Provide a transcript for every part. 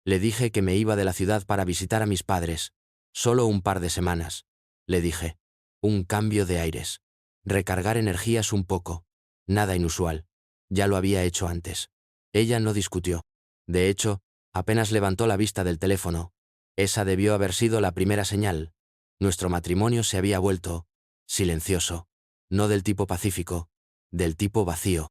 Le dije que me iba de la ciudad para visitar a mis padres. Solo un par de semanas. Le dije. Un cambio de aires. Recargar energías un poco. Nada inusual. Ya lo había hecho antes. Ella no discutió. De hecho, apenas levantó la vista del teléfono. Esa debió haber sido la primera señal. Nuestro matrimonio se había vuelto silencioso. No del tipo pacífico, del tipo vacío.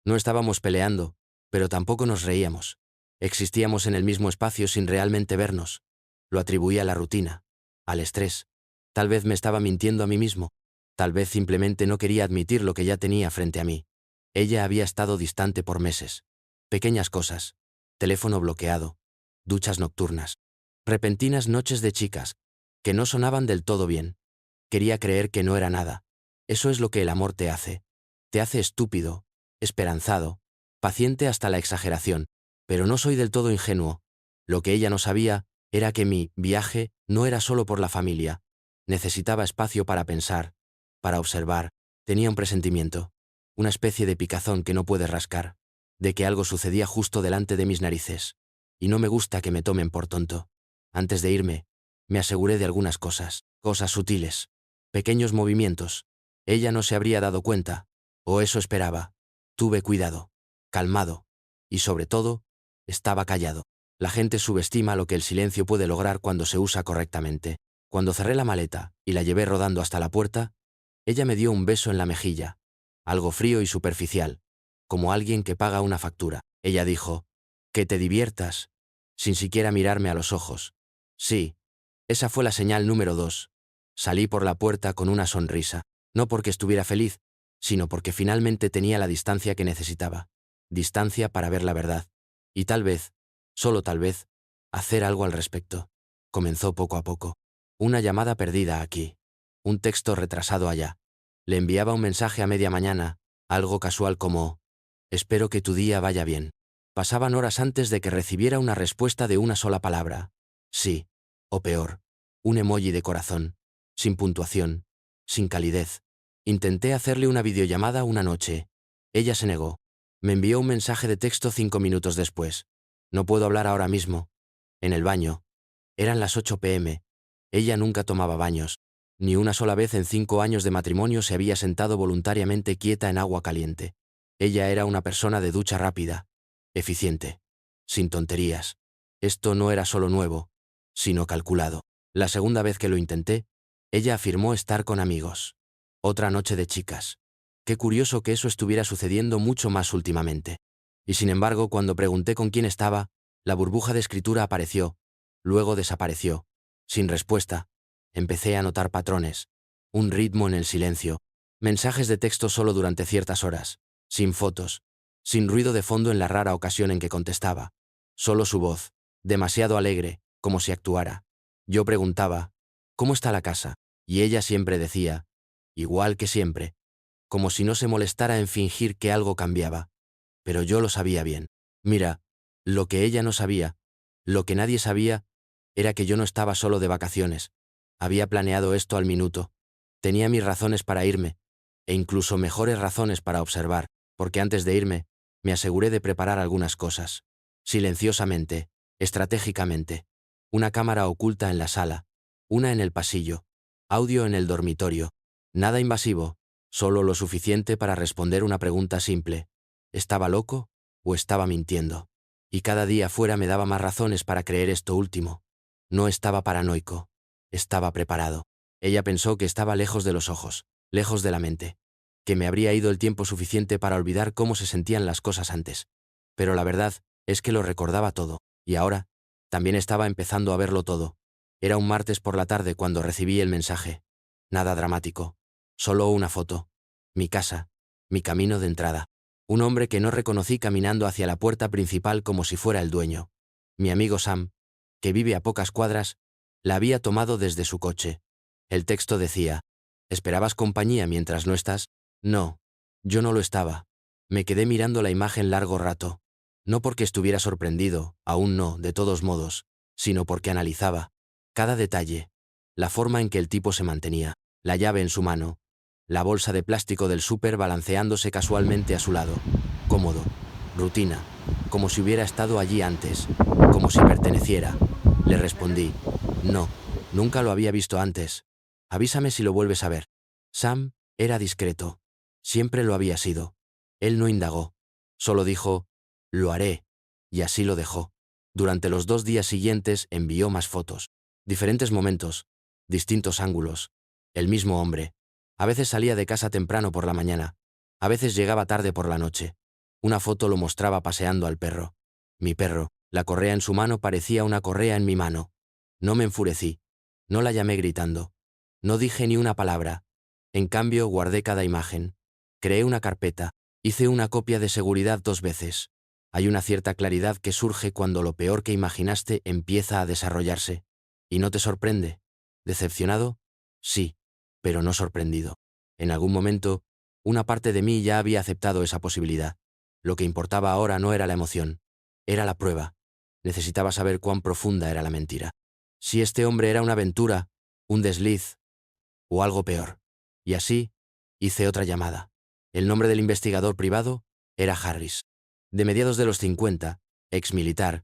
No estábamos peleando, pero tampoco nos reíamos. Existíamos en el mismo espacio sin realmente vernos. Lo atribuía a la rutina, al estrés. Tal vez me estaba mintiendo a mí mismo. Tal vez simplemente no quería admitir lo que ya tenía frente a mí. Ella había estado distante por meses. Pequeñas cosas. Teléfono bloqueado. Duchas nocturnas. Repentinas noches de chicas, que no sonaban del todo bien. Quería creer que no era nada. Eso es lo que el amor te hace. Te hace estúpido, esperanzado, paciente hasta la exageración. Pero no soy del todo ingenuo. Lo que ella no sabía era que mi viaje no era solo por la familia. Necesitaba espacio para pensar, para observar. Tenía un presentimiento, una especie de picazón que no puedes rascar, de que algo sucedía justo delante de mis narices. Y no me gusta que me tomen por tonto. Antes de irme, me aseguré de algunas cosas, cosas sutiles, pequeños movimientos. Ella no se habría dado cuenta, o eso esperaba. Tuve cuidado, calmado, y sobre todo, estaba callado. La gente subestima lo que el silencio puede lograr cuando se usa correctamente. Cuando cerré la maleta y la llevé rodando hasta la puerta, ella me dio un beso en la mejilla, algo frío y superficial, como alguien que paga una factura. Ella dijo, «Que te diviertas», sin siquiera mirarme a los ojos. Sí, esa fue la señal número 2. Salí por la puerta con una sonrisa, no porque estuviera feliz, sino porque finalmente tenía la distancia que necesitaba. Distancia para ver la verdad. Y tal vez, solo tal vez, hacer algo al respecto. Comenzó poco a poco. Una llamada perdida aquí. Un texto retrasado allá. Le enviaba un mensaje a media mañana, algo casual como, «Espero que tu día vaya bien». Pasaban horas antes de que recibiera una respuesta de una sola palabra. Sí, o peor, un emoji de corazón, sin puntuación, sin calidez. Intenté hacerle una videollamada una noche. Ella se negó. Me envió un mensaje de texto 5 minutos después. «No puedo hablar ahora mismo». En el baño. Eran las 8 p.m. Ella nunca tomaba baños. Ni una sola vez en 5 años de matrimonio se había sentado voluntariamente quieta en agua caliente. Ella era una persona de ducha rápida, eficiente, sin tonterías. Esto no era solo nuevo, sino calculado. La segunda vez que lo intenté, ella afirmó estar con amigos. Otra noche de chicas. Qué curioso que eso estuviera sucediendo mucho más últimamente. Y sin embargo, cuando pregunté con quién estaba, la burbuja de escritura apareció, luego desapareció. Sin respuesta. Empecé a notar patrones. Un ritmo en el silencio. Mensajes de texto solo durante ciertas horas. Sin fotos. Sin ruido de fondo en la rara ocasión en que contestaba. Solo su voz. Demasiado alegre, como si actuara. Yo preguntaba, «¿Cómo está la casa?» Y ella siempre decía, «Igual que siempre», como si no se molestara en fingir que algo cambiaba. Pero yo lo sabía bien. Mira, lo que ella no sabía, lo que nadie sabía, era que yo no estaba solo de vacaciones. Había planeado esto al minuto. Tenía mis razones para irme, e incluso mejores razones para observar, porque antes de irme, me aseguré de preparar algunas cosas. Silenciosamente, estratégicamente. Una cámara oculta en la sala, una en el pasillo, audio en el dormitorio. Nada invasivo, solo lo suficiente para responder una pregunta simple. ¿Estaba loco o estaba mintiendo? Y cada día fuera me daba más razones para creer esto último. No estaba paranoico. Estaba preparado. Ella pensó que estaba lejos de los ojos, lejos de la mente, que me habría ido el tiempo suficiente para olvidar cómo se sentían las cosas antes. Pero la verdad es que lo recordaba todo, y ahora, también estaba empezando a verlo todo. Era un martes por la tarde cuando recibí el mensaje. Nada dramático. Solo una foto. Mi casa. Mi camino de entrada. Un hombre que no reconocí caminando hacia la puerta principal como si fuera el dueño. Mi amigo Sam, que vive a pocas cuadras, la había tomado desde su coche. El texto decía, «¿Esperabas compañía mientras no estás?» No, yo no lo estaba. Me quedé mirando la imagen largo rato. No porque estuviera sorprendido, aún no, de todos modos, sino porque analizaba cada detalle, la forma en que el tipo se mantenía, la llave en su mano, la bolsa de plástico del súper balanceándose casualmente a su lado, cómodo, rutina, como si hubiera estado allí antes, como si perteneciera. Le respondí, no, nunca lo había visto antes. Avísame si lo vuelves a ver. Sam era discreto. Siempre lo había sido. Él no indagó. Solo dijo, lo haré. Y así lo dejó. Durante los 2 días siguientes envió más fotos. Diferentes momentos, distintos ángulos. El mismo hombre. A veces salía de casa temprano por la mañana. A veces llegaba tarde por la noche. Una foto lo mostraba paseando al perro. Mi perro, la correa en su mano parecía una correa en mi mano. No me enfurecí. No la llamé gritando. No dije ni una palabra. En cambio, guardé cada imagen. Creé una carpeta. Hice una copia de seguridad 2 veces. Hay una cierta claridad que surge cuando lo peor que imaginaste empieza a desarrollarse. ¿Y no te sorprende? ¿Decepcionado? Sí, pero no sorprendido. En algún momento, una parte de mí ya había aceptado esa posibilidad. Lo que importaba ahora no era la emoción, era la prueba. Necesitaba saber cuán profunda era la mentira. Si este hombre era una aventura, un desliz o algo peor. Y así, hice otra llamada. El nombre del investigador privado era Harris. De mediados de los 50, ex militar,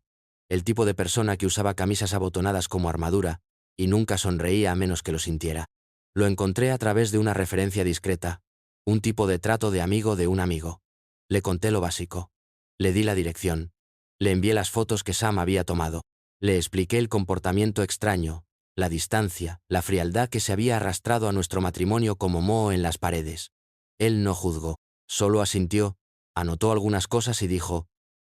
el tipo de persona que usaba camisas abotonadas como armadura y nunca sonreía a menos que lo sintiera. Lo encontré a través de una referencia discreta, un tipo de trato de amigo de un amigo. Le conté lo básico. Le di la dirección. Le envié las fotos que Sam había tomado. Le expliqué el comportamiento extraño, la distancia, la frialdad que se había arrastrado a nuestro matrimonio como moho en las paredes. Él no juzgó, solo asintió, anotó algunas cosas y dijo,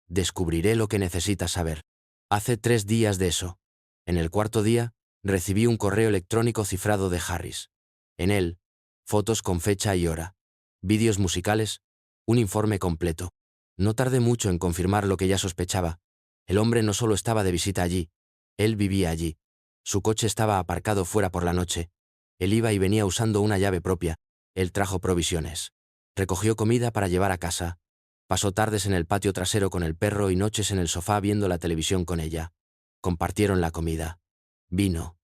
descubriré lo que necesitas saber. Hace 3 días de eso. En el 4.º día, recibí un correo electrónico cifrado de Harris. En él, fotos con fecha y hora, vídeos musicales, un informe completo. No tardé mucho en confirmar lo que ya sospechaba. El hombre no solo estaba de visita allí, él vivía allí. Su coche estaba aparcado fuera por la noche. Él iba y venía usando una llave propia. Él trajo provisiones. Recogió comida para llevar a casa. Pasó tardes en el patio trasero con el perro y noches en el sofá viendo la televisión con ella. Compartieron la comida. Vino.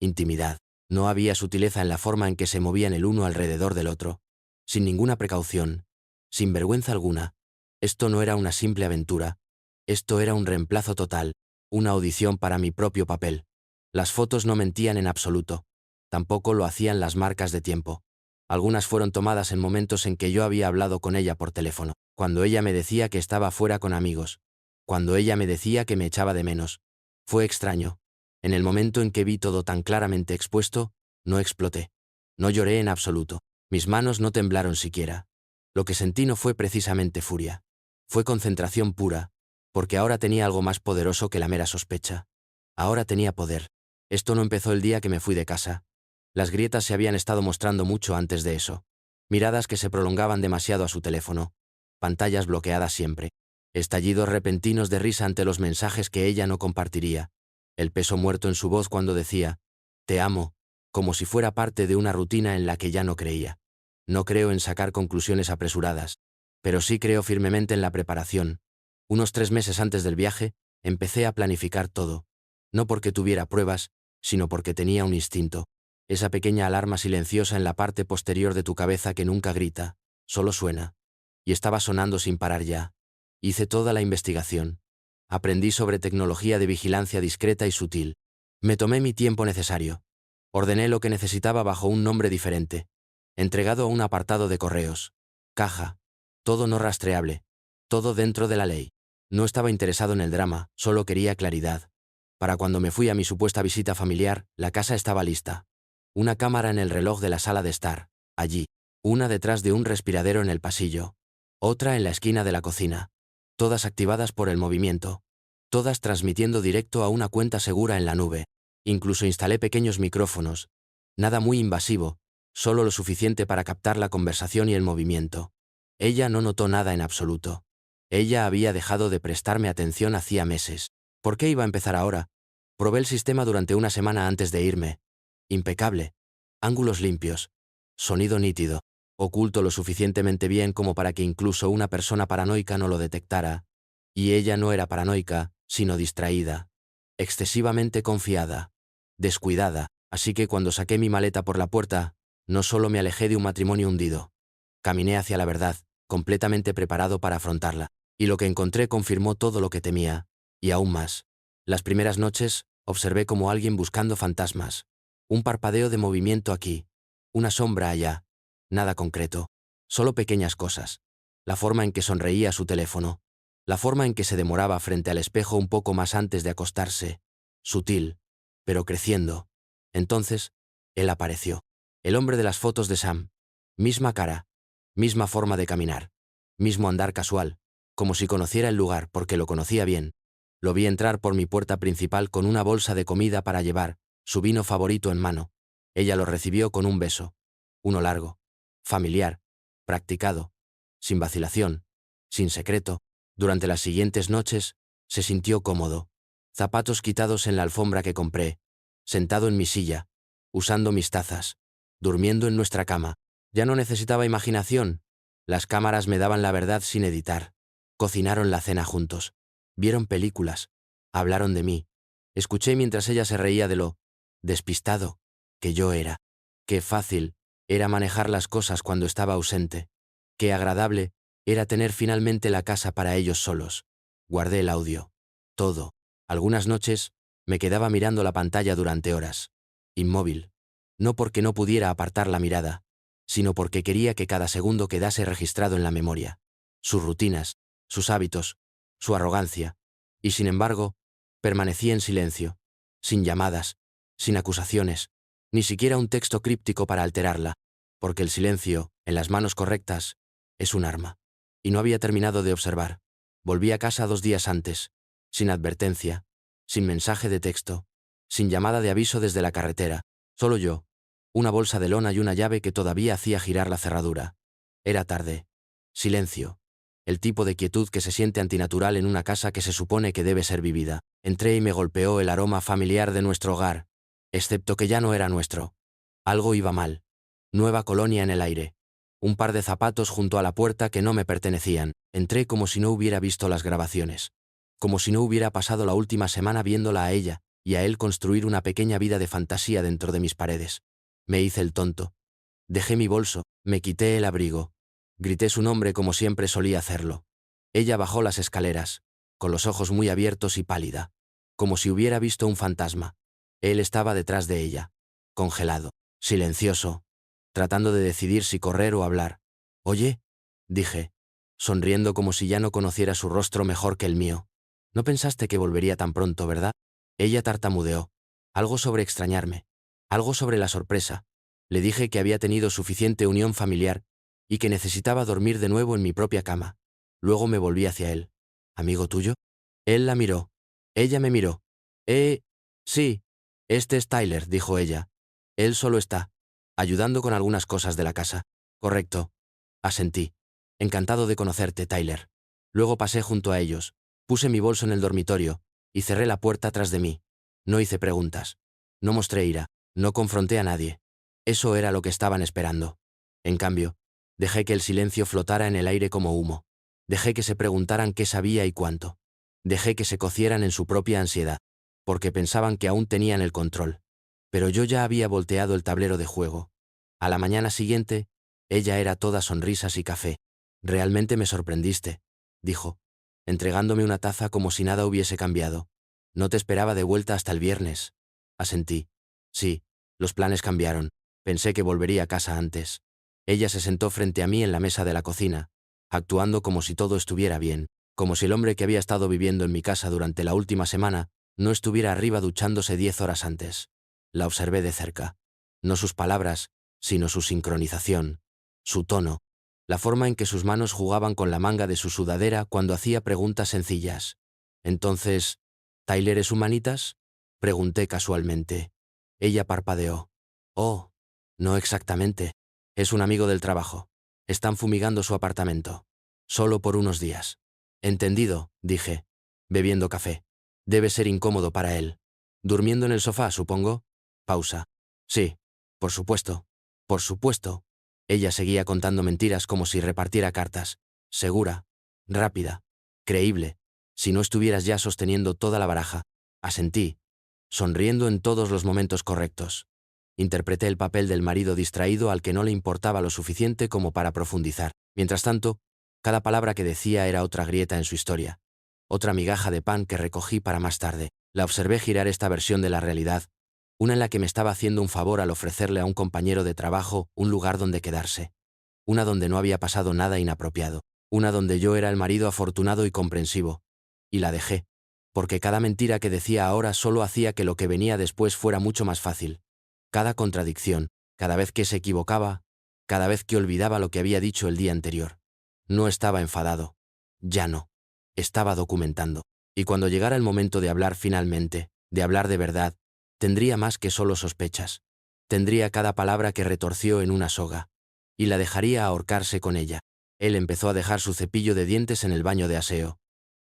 Intimidad. No había sutileza en la forma en que se movían el uno alrededor del otro. Sin ninguna precaución. Sin vergüenza alguna. Esto no era una simple aventura. Esto era un reemplazo total. Una audición para mi propio papel. Las fotos no mentían en absoluto. Tampoco lo hacían las marcas de tiempo. Algunas fueron tomadas en momentos en que yo había hablado con ella por teléfono, cuando ella me decía que estaba fuera con amigos, cuando ella me decía que me echaba de menos. Fue extraño. En el momento en que vi todo tan claramente expuesto, no exploté. No lloré en absoluto. Mis manos no temblaron siquiera. Lo que sentí no fue precisamente furia. Fue concentración pura, porque ahora tenía algo más poderoso que la mera sospecha. Ahora tenía poder. Esto no empezó el día que me fui de casa. Las grietas se habían estado mostrando mucho antes de eso. Miradas que se prolongaban demasiado a su teléfono. Pantallas bloqueadas siempre. Estallidos repentinos de risa ante los mensajes que ella no compartiría. El peso muerto en su voz cuando decía, te amo, como si fuera parte de una rutina en la que ya no creía. No creo en sacar conclusiones apresuradas, pero sí creo firmemente en la preparación. Unos 3 meses antes del viaje, empecé a planificar todo. No porque tuviera pruebas, sino porque tenía un instinto. Esa pequeña alarma silenciosa en la parte posterior de tu cabeza que nunca grita, solo suena. Y estaba sonando sin parar ya. Hice toda la investigación. Aprendí sobre tecnología de vigilancia discreta y sutil. Me tomé mi tiempo necesario. Ordené lo que necesitaba bajo un nombre diferente. Entregado a un apartado de correos. Caja. Todo no rastreable. Todo dentro de la ley. No estaba interesado en el drama, solo quería claridad. Para cuando me fui a mi supuesta visita familiar, la casa estaba lista. Una cámara en el reloj de la sala de estar, allí. Una detrás de un respiradero en el pasillo. Otra en la esquina de la cocina. Todas activadas por el movimiento. Todas transmitiendo directo a una cuenta segura en la nube. Incluso instalé pequeños micrófonos. Nada muy invasivo, solo lo suficiente para captar la conversación y el movimiento. Ella no notó nada en absoluto. Ella había dejado de prestarme atención hacía meses. ¿Por qué iba a empezar ahora? Probé el sistema durante una semana antes de irme. Impecable. Ángulos limpios. Sonido nítido. Oculto lo suficientemente bien como para que incluso una persona paranoica no lo detectara. Y ella no era paranoica, sino distraída. Excesivamente confiada. Descuidada. Así que cuando saqué mi maleta por la puerta, no solo me alejé de un matrimonio hundido. Caminé hacia la verdad, completamente preparado para afrontarla. Y lo que encontré confirmó todo lo que temía, y aún más. Las primeras noches, observé como alguien buscando fantasmas. Un parpadeo de movimiento aquí, una sombra allá. Nada concreto. Solo pequeñas cosas. La forma en que sonreía a su teléfono. La forma en que se demoraba frente al espejo un poco más antes de acostarse. Sutil, pero creciendo. Entonces, él apareció. El hombre de las fotos de Sam. Misma cara. Misma forma de caminar. Mismo andar casual. Como si conociera el lugar porque lo conocía bien. Lo vi entrar por mi puerta principal con una bolsa de comida para llevar, su vino favorito en mano. Ella lo recibió con un beso. Uno largo. Familiar. Practicado. Sin vacilación. Sin secreto. Durante las siguientes noches, se sintió cómodo. Zapatos quitados en la alfombra que compré. Sentado en mi silla. Usando mis tazas. Durmiendo en nuestra cama. Ya no necesitaba imaginación. Las cámaras me daban la verdad sin editar. Cocinaron la cena juntos. Vieron películas. Hablaron de mí. Escuché mientras ella se reía de lo despistado que yo era. Qué fácil era manejar las cosas cuando estaba ausente. Qué agradable era tener finalmente la casa para ellos solos. Guardé el audio. Todo. Algunas noches me quedaba mirando la pantalla durante horas. Inmóvil. No porque no pudiera apartar la mirada, sino porque quería que cada segundo quedase registrado en la memoria. Sus rutinas, sus hábitos, su arrogancia. Y sin embargo, permanecí en silencio. Sin llamadas, sin acusaciones, ni siquiera un texto críptico para alterarla, porque el silencio, en las manos correctas, es un arma. Y no había terminado de observar. Volví a casa 2 días antes, sin advertencia, sin mensaje de texto, sin llamada de aviso desde la carretera, solo yo, una bolsa de lona y una llave que todavía hacía girar la cerradura. Era tarde. Silencio. El tipo de quietud que se siente antinatural en una casa que se supone que debe ser vivida. Entré y me golpeó el aroma familiar de nuestro hogar, excepto que ya no era nuestro. Algo iba mal. Nueva colonia en el aire. Un par de zapatos junto a la puerta que no me pertenecían. Entré como si no hubiera visto las grabaciones. Como si no hubiera pasado la última semana viéndola a ella y a él construir una pequeña vida de fantasía dentro de mis paredes. Me hice el tonto. Dejé mi bolso, me quité el abrigo. Grité su nombre como siempre solía hacerlo. Ella bajó las escaleras, con los ojos muy abiertos y pálida, como si hubiera visto un fantasma. Él estaba detrás de ella, congelado, silencioso, tratando de decidir si correr o hablar. «Oye», dije, sonriendo como si ya no conociera su rostro mejor que el mío. «No pensaste que volvería tan pronto, ¿verdad?» Ella tartamudeó. Algo sobre extrañarme. Algo sobre la sorpresa. Le dije que había tenido suficiente unión familiar y que necesitaba dormir de nuevo en mi propia cama. Luego me volví hacia él. «¿Amigo tuyo?» Él la miró. Ella me miró. Sí, este es Tyler», dijo ella. «Él solo está ayudando con algunas cosas de la casa». «Correcto», asentí. «Encantado de conocerte, Tyler». Luego pasé junto a ellos, puse mi bolso en el dormitorio y cerré la puerta tras de mí. No hice preguntas. No mostré ira. No confronté a nadie. Eso era lo que estaban esperando. En cambio, dejé que el silencio flotara en el aire como humo. Dejé que se preguntaran qué sabía y cuánto. Dejé que se cocieran en su propia ansiedad, porque pensaban que aún tenían el control. Pero yo ya había volteado el tablero de juego. A la mañana siguiente, ella era toda sonrisas y café. «Realmente me sorprendiste», dijo, entregándome una taza como si nada hubiese cambiado. «No te esperaba de vuelta hasta el viernes». Asentí. «Sí, los planes cambiaron. Pensé que volvería a casa antes». Ella se sentó frente a mí en la mesa de la cocina, actuando como si todo estuviera bien, como si el hombre que había estado viviendo en mi casa durante la última semana no estuviera arriba duchándose 10 horas antes. La observé de cerca. No sus palabras, sino su sincronización, su tono, la forma en que sus manos jugaban con la manga de su sudadera cuando hacía preguntas sencillas. «Entonces, ¿Tyler es humanitas?», pregunté casualmente. Ella parpadeó. «Oh, no exactamente. Es un amigo del trabajo. Están fumigando su apartamento. Solo por unos días». «Entendido», dije, bebiendo café. «Debe ser incómodo para él. Durmiendo en el sofá, supongo». Pausa. «Sí, por supuesto. Por supuesto». Ella seguía contando mentiras como si repartiera cartas. Segura, rápida, creíble, si no estuvieras ya sosteniendo toda la baraja. Asentí, sonriendo en todos los momentos correctos. Interpreté el papel del marido distraído al que no le importaba lo suficiente como para profundizar. Mientras tanto, Cada palabra que decía era otra grieta en su historia, otra migaja de pan que recogí para más tarde. La observé girar esta versión de la realidad, una en la que me estaba haciendo un favor al ofrecerle a un compañero de trabajo un lugar donde quedarse, una donde no había pasado nada inapropiado, una donde yo era el marido afortunado y comprensivo. Y la dejé, porque cada mentira que decía ahora solo hacía que lo que venía después fuera mucho más fácil. Cada contradicción, cada vez que se equivocaba, cada vez que olvidaba lo que había dicho el día anterior. No estaba enfadado. Ya no. Estaba documentando. Y cuando llegara el momento de hablar finalmente, de hablar de verdad, tendría más que solo sospechas. Tendría cada palabra que retorció en una soga. Y la dejaría ahorcarse con ella. Él empezó a dejar su cepillo de dientes en el baño de aseo.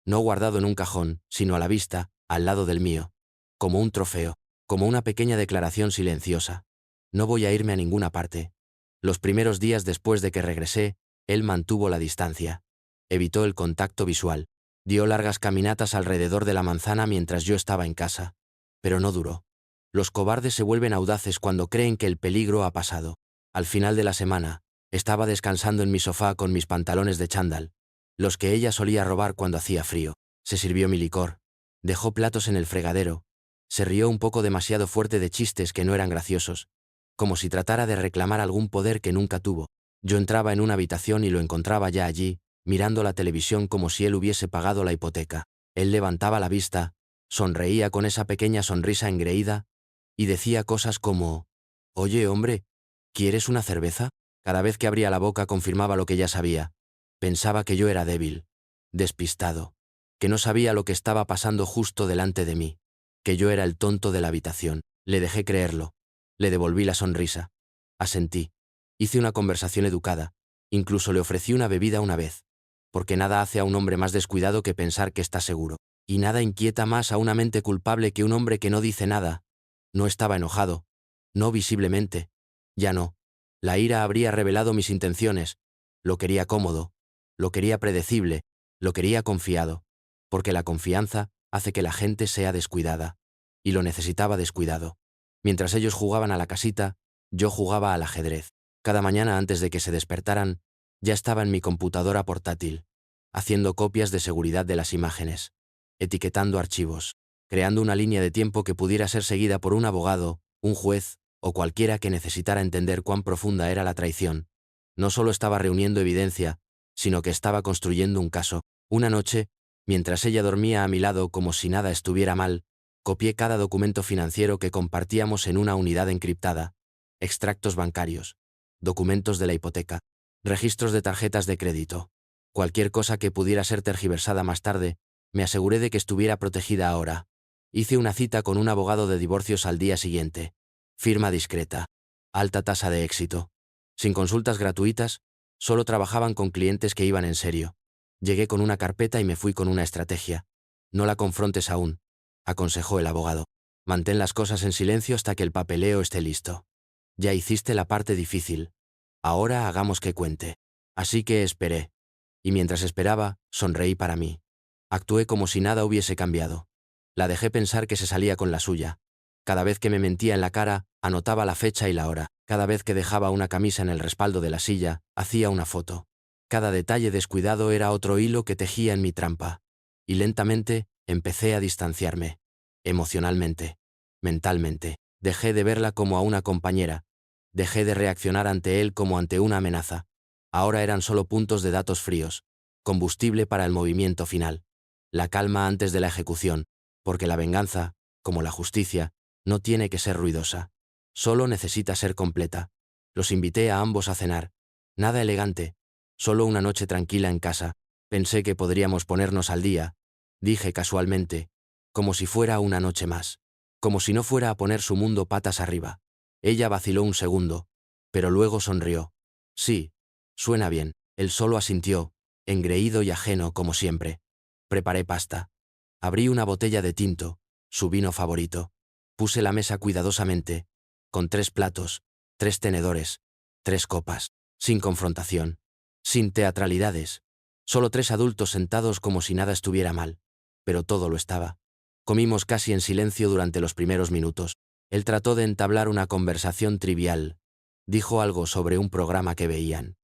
No guardado en un cajón, sino a la vista, al lado del mío. Como un trofeo, como una pequeña declaración silenciosa. No voy a irme a ninguna parte. Los primeros días después de que regresé, él mantuvo la distancia. Evitó el contacto visual. Dio largas caminatas alrededor de la manzana mientras yo estaba en casa. Pero no duró. Los cobardes se vuelven audaces cuando creen que el peligro ha pasado. Al final de la semana, estaba descansando en mi sofá con mis pantalones de chándal, los que ella solía robar cuando hacía frío. Se sirvió mi licor. Dejó platos en el fregadero. Se rió un poco demasiado fuerte de chistes que no eran graciosos, como si tratara de reclamar algún poder que nunca tuvo. Yo entraba en una habitación y lo encontraba ya allí, mirando la televisión como si él hubiese pagado la hipoteca. Él levantaba la vista, sonreía con esa pequeña sonrisa engreída, y decía cosas como: «Oye, hombre, ¿quieres una cerveza?». Cada vez que abría la boca confirmaba lo que ya sabía. Pensaba que yo era débil, despistado, que no sabía lo que estaba pasando justo delante de mí, que yo era el tonto de la habitación. Le dejé creerlo. Le devolví la sonrisa. Asentí. Hice una conversación educada. Incluso le ofrecí una bebida una vez. Porque nada hace a un hombre más descuidado que pensar que está seguro. Y nada inquieta más a una mente culpable que un hombre que no dice nada. No estaba enojado. No visiblemente. Ya no. La ira habría revelado mis intenciones. Lo quería cómodo. Lo quería predecible. Lo quería confiado. Porque la confianza hace que la gente sea descuidada. Y lo necesitaba descuidado. Mientras ellos jugaban a la casita, yo jugaba al ajedrez. Cada mañana antes de que se despertaran, ya estaba en mi computadora portátil, haciendo copias de seguridad de las imágenes, etiquetando archivos, creando una línea de tiempo que pudiera ser seguida por un abogado, un juez o cualquiera que necesitara entender cuán profunda era la traición. No solo estaba reuniendo evidencia, sino que estaba construyendo un caso. Una noche, mientras ella dormía a mi lado como si nada estuviera mal, copié cada documento financiero que compartíamos en una unidad encriptada: extractos bancarios, documentos de la hipoteca, registros de tarjetas de crédito. Cualquier cosa que pudiera ser tergiversada más tarde, me aseguré de que estuviera protegida ahora. Hice una cita con un abogado de divorcios al día siguiente. Firma discreta. Alta tasa de éxito. Sin consultas gratuitas, solo trabajaban con clientes que iban en serio. Llegué con una carpeta y me fui con una estrategia. No la confrontes aún, aconsejó el abogado. Mantén las cosas en silencio hasta que el papeleo esté listo. Ya hiciste la parte difícil. Ahora hagamos que cuente. Así que esperé. Y mientras esperaba, sonreí para mí. Actué como si nada hubiese cambiado. La dejé pensar que se salía con la suya. Cada vez que me mentía en la cara, anotaba la fecha y la hora. Cada vez que dejaba una camisa en el respaldo de la silla, hacía una foto. Cada detalle descuidado era otro hilo que tejía en mi trampa. Y lentamente, empecé a distanciarme. Emocionalmente. Mentalmente. Dejé de verla como a una compañera. Dejé de reaccionar ante él como ante una amenaza. Ahora eran solo puntos de datos fríos. Combustible para el movimiento final. La calma antes de la ejecución. Porque la venganza, como la justicia, no tiene que ser ruidosa. Solo necesita ser completa. Los invité a ambos a cenar. Nada elegante. Solo una noche tranquila en casa. Pensé que podríamos ponernos al día. Dije casualmente. Como si fuera una noche más. Como si no fuera a poner su mundo patas arriba. Ella vaciló un segundo. Pero luego sonrió. Sí. Suena bien. Él solo asintió, engreído y ajeno como siempre. Preparé pasta. Abrí una botella de tinto, su vino favorito. Puse la mesa cuidadosamente, con 3 platos, 3 tenedores, 3 copas, sin confrontación, sin teatralidades. Solo 3 adultos sentados como si nada estuviera mal. Pero todo lo estaba. Comimos casi en silencio durante los primeros minutos. Él trató de entablar una conversación trivial. Dijo algo sobre un programa que veían.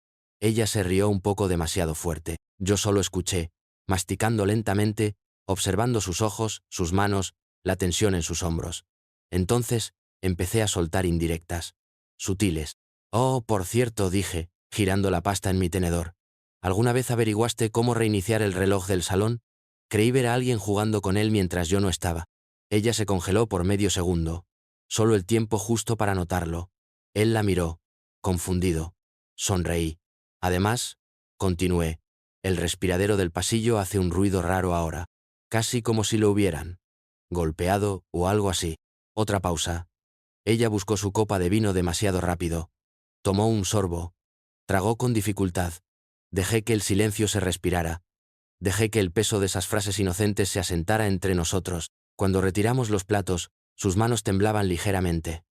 Ella se rió un poco demasiado fuerte. Yo solo escuché, masticando lentamente, observando sus ojos, sus manos, la tensión en sus hombros. Entonces, empecé a soltar indirectas, sutiles. Oh, por cierto, dije, girando la pasta en mi tenedor. ¿Alguna vez averiguaste cómo reiniciar el reloj del salón? Creí ver a alguien jugando con él mientras yo no estaba. Ella se congeló por medio segundo. Solo el tiempo justo para notarlo. Él la miró, confundido. Sonreí. Además, continué, el respiradero del pasillo hace un ruido raro ahora, casi como si lo hubieran golpeado o algo así. Otra pausa. Ella buscó su copa de vino demasiado rápido. Tomó un sorbo. Tragó con dificultad. Dejé que el silencio se respirara. Dejé que el peso de esas frases inocentes se asentara entre nosotros. Cuando retiramos los platos, sus manos temblaban ligeramente.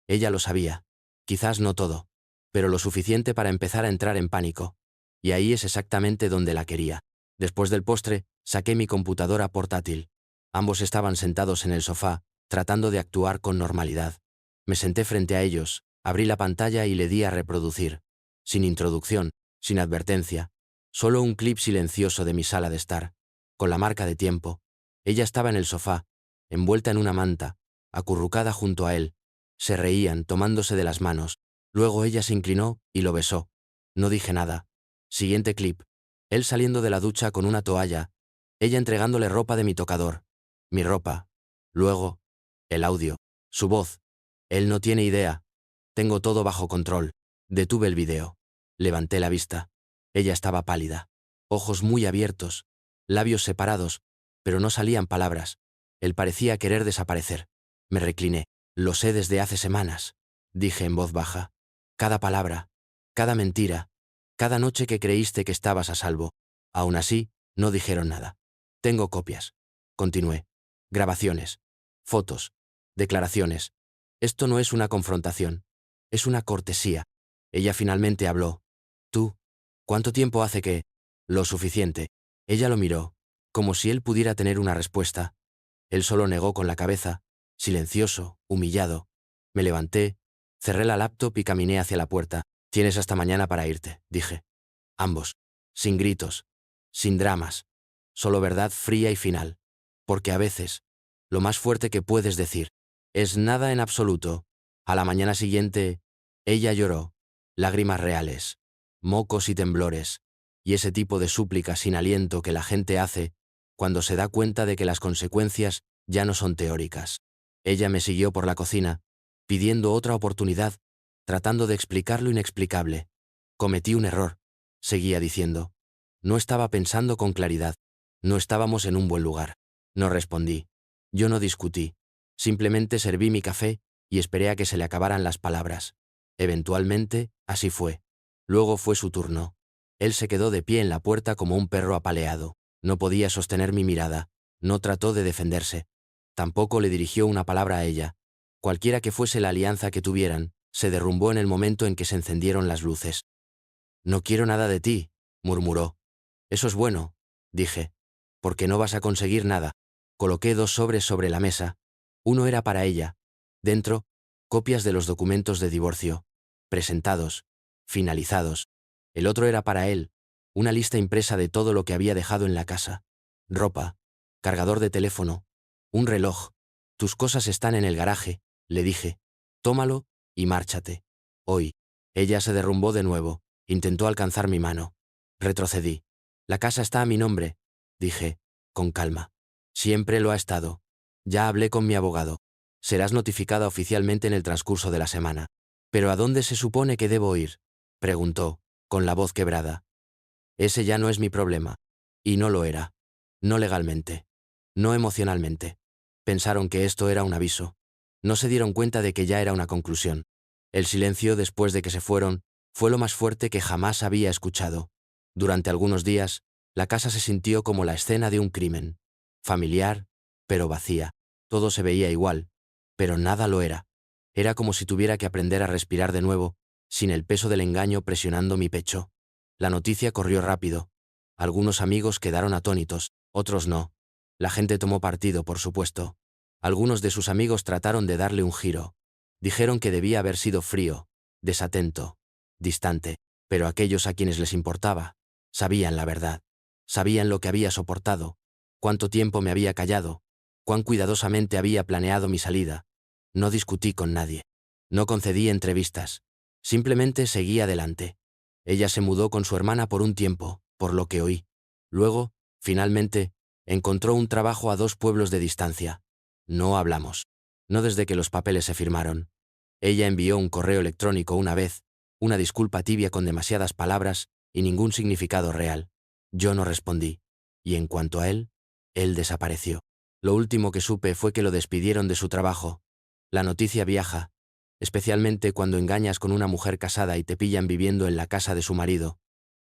Ella lo sabía. Quizás no todo, pero lo suficiente para empezar a entrar en pánico. Y ahí es exactamente donde la quería. Después del postre, saqué mi computadora portátil. Ambos estaban sentados en el sofá, tratando de actuar con normalidad. Me senté frente a ellos, abrí la pantalla y le di a reproducir. Sin introducción, sin advertencia. Solo un clip silencioso de mi sala de estar. Con la marca de tiempo. Ella estaba en el sofá, envuelta en una manta, acurrucada junto a él. Se reían, tomándose de las manos. Luego ella se inclinó y lo besó. No dije nada. Siguiente clip. Él saliendo de la ducha con una toalla. Ella entregándole ropa de mi tocador. Mi ropa. Luego, el audio. Su voz. Él no tiene idea. Tengo todo bajo control. Detuve el video. Levanté la vista. Ella estaba pálida. Ojos muy abiertos. Labios separados. Pero no salían palabras. Él parecía querer desaparecer. Me recliné. Lo sé desde hace semanas, dije en voz baja. Cada palabra, cada mentira, cada noche que creíste que estabas a salvo. Aún así, no dijeron nada. Tengo copias. Continué. Grabaciones. Fotos. Declaraciones. Esto no es una confrontación. Es una cortesía. Ella finalmente habló. Tú. ¿Cuánto tiempo hace que? Lo suficiente. Ella lo miró, como si él pudiera tener una respuesta. Él solo negó con la cabeza, silencioso, humillado. Me levanté, cerré la laptop y caminé hacia la puerta. Tienes hasta mañana para irte, dije. Ambos. Sin gritos. Sin dramas. Solo verdad fría y final. Porque a veces, lo más fuerte que puedes decir, es nada en absoluto. A la mañana siguiente, ella lloró. Lágrimas reales. Mocos y temblores. Y ese tipo de súplica sin aliento que la gente hace cuando se da cuenta de que las consecuencias ya no son teóricas. Ella me siguió por la cocina, pidiendo otra oportunidad, tratando de explicar lo inexplicable. Cometí un error, seguía diciendo. No estaba pensando con claridad. No estábamos en un buen lugar. No respondí. Yo no discutí. Simplemente serví mi café y esperé a que se le acabaran las palabras. Eventualmente, así fue. Luego fue su turno. Él se quedó de pie en la puerta como un perro apaleado. No podía sostener mi mirada. No trató de defenderse. Tampoco le dirigió una palabra a ella. Cualquiera que fuese la alianza que tuvieran, se derrumbó en el momento en que se encendieron las luces. No quiero nada de ti, murmuró. Eso es bueno, dije, porque no vas a conseguir nada. Coloqué 2 sobres sobre la mesa. Uno era para ella. Dentro, copias de los documentos de divorcio. Presentados. Finalizados. El otro era para él. Una lista impresa de todo lo que había dejado en la casa. Ropa. Cargador de teléfono. Un reloj. Tus cosas están en el garaje, le dije. Tómalo y márchate. Hoy. Ella se derrumbó de nuevo. Intentó alcanzar mi mano. Retrocedí. La casa está a mi nombre, dije, con calma. Siempre lo ha estado. Ya hablé con mi abogado. Serás notificada oficialmente en el transcurso de la semana. ¿Pero a dónde se supone que debo ir? Preguntó, con la voz quebrada. Ese ya no es mi problema. Y no lo era. No legalmente. No emocionalmente. Pensaron que esto era un aviso. No se dieron cuenta de que ya era una conclusión. El silencio después de que se fueron fue lo más fuerte que jamás había escuchado. Durante algunos días, la casa se sintió como la escena de un crimen. Familiar, pero vacía. Todo se veía igual, pero nada lo era. Era como si tuviera que aprender a respirar de nuevo, sin el peso del engaño presionando mi pecho. La noticia corrió rápido. Algunos amigos quedaron atónitos, otros no. La gente tomó partido, por supuesto. Algunos de sus amigos trataron de darle un giro. Dijeron que debía haber sido frío, desatento, distante. Pero aquellos a quienes les importaba, sabían la verdad. Sabían lo que había soportado, cuánto tiempo me había callado, cuán cuidadosamente había planeado mi salida. No discutí con nadie. No concedí entrevistas. Simplemente seguí adelante. Ella se mudó con su hermana por un tiempo, por lo que oí. Luego, finalmente, encontró un trabajo a 2 pueblos de distancia. No hablamos. No desde que los papeles se firmaron. Ella envió un correo electrónico una vez, una disculpa tibia con demasiadas palabras y ningún significado real. Yo no respondí. Y en cuanto a él desapareció. Lo último que supe fue que lo despidieron de su trabajo. La noticia viaja, especialmente cuando engañas con una mujer casada y te pillan viviendo en la casa de su marido.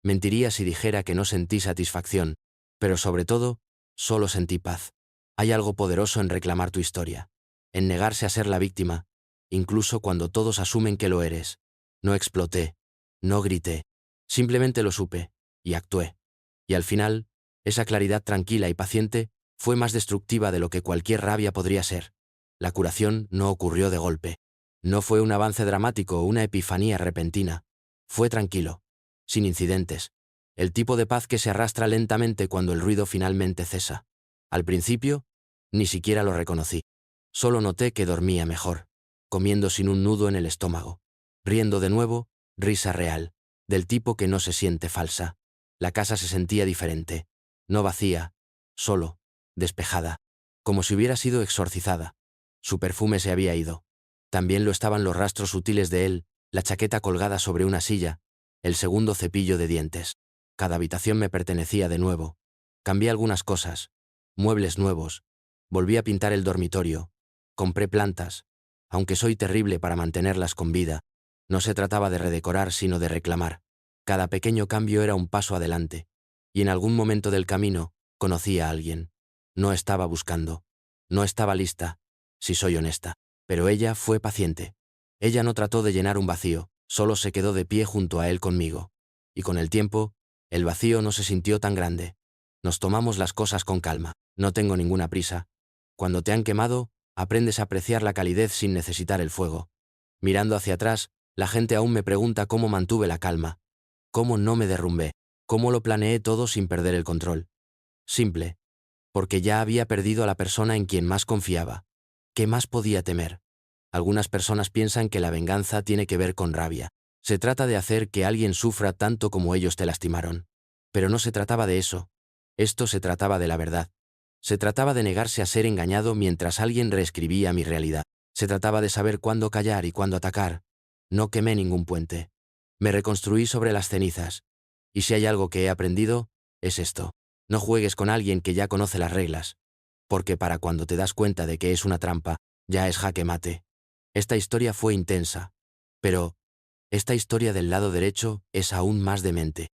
Mentiría si dijera que no sentí satisfacción, pero sobre todo, solo sentí paz. Hay algo poderoso en reclamar tu historia, en negarse a ser la víctima, incluso cuando todos asumen que lo eres. No exploté, no grité, simplemente lo supe, y actué. Y al final, esa claridad tranquila y paciente fue más destructiva de lo que cualquier rabia podría ser. La curación no ocurrió de golpe. No fue un avance dramático o una epifanía repentina. Fue tranquilo, sin incidentes. El tipo de paz que se arrastra lentamente cuando el ruido finalmente cesa. Al principio, ni siquiera lo reconocí. Solo noté que dormía mejor, comiendo sin un nudo en el estómago. Riendo de nuevo, risa real, del tipo que no se siente falsa. La casa se sentía diferente. No vacía, solo, despejada, como si hubiera sido exorcizada. Su perfume se había ido. También lo estaban los rastros sutiles de él, la chaqueta colgada sobre una silla, el segundo cepillo de dientes. Cada habitación me pertenecía de nuevo. Cambié algunas cosas, muebles nuevos. Volví a pintar el dormitorio. Compré plantas. Aunque soy terrible para mantenerlas con vida, no se trataba de redecorar sino de reclamar. Cada pequeño cambio era un paso adelante. Y en algún momento del camino, conocí a alguien. No estaba buscando. No estaba lista, si soy honesta. Pero ella fue paciente. Ella no trató de llenar un vacío, solo se quedó de pie junto a él conmigo. Y con el tiempo, el vacío no se sintió tan grande. Nos tomamos las cosas con calma. No tengo ninguna prisa. Cuando te han quemado, aprendes a apreciar la calidez sin necesitar el fuego. Mirando hacia atrás, la gente aún me pregunta cómo mantuve la calma, cómo no me derrumbé, cómo lo planeé todo sin perder el control. Simple. Porque ya había perdido a la persona en quien más confiaba. ¿Qué más podía temer? Algunas personas piensan que la venganza tiene que ver con rabia. Se trata de hacer que alguien sufra tanto como ellos te lastimaron. Pero no se trataba de eso. Esto se trataba de la verdad. Se trataba de negarse a ser engañado mientras alguien reescribía mi realidad. Se trataba de saber cuándo callar y cuándo atacar. No quemé ningún puente. Me reconstruí sobre las cenizas. Y si hay algo que he aprendido, es esto. No juegues con alguien que ya conoce las reglas. Porque para cuando te das cuenta de que es una trampa, ya es jaque mate. Esta historia fue intensa. Pero esta historia del lado derecho es aún más demente.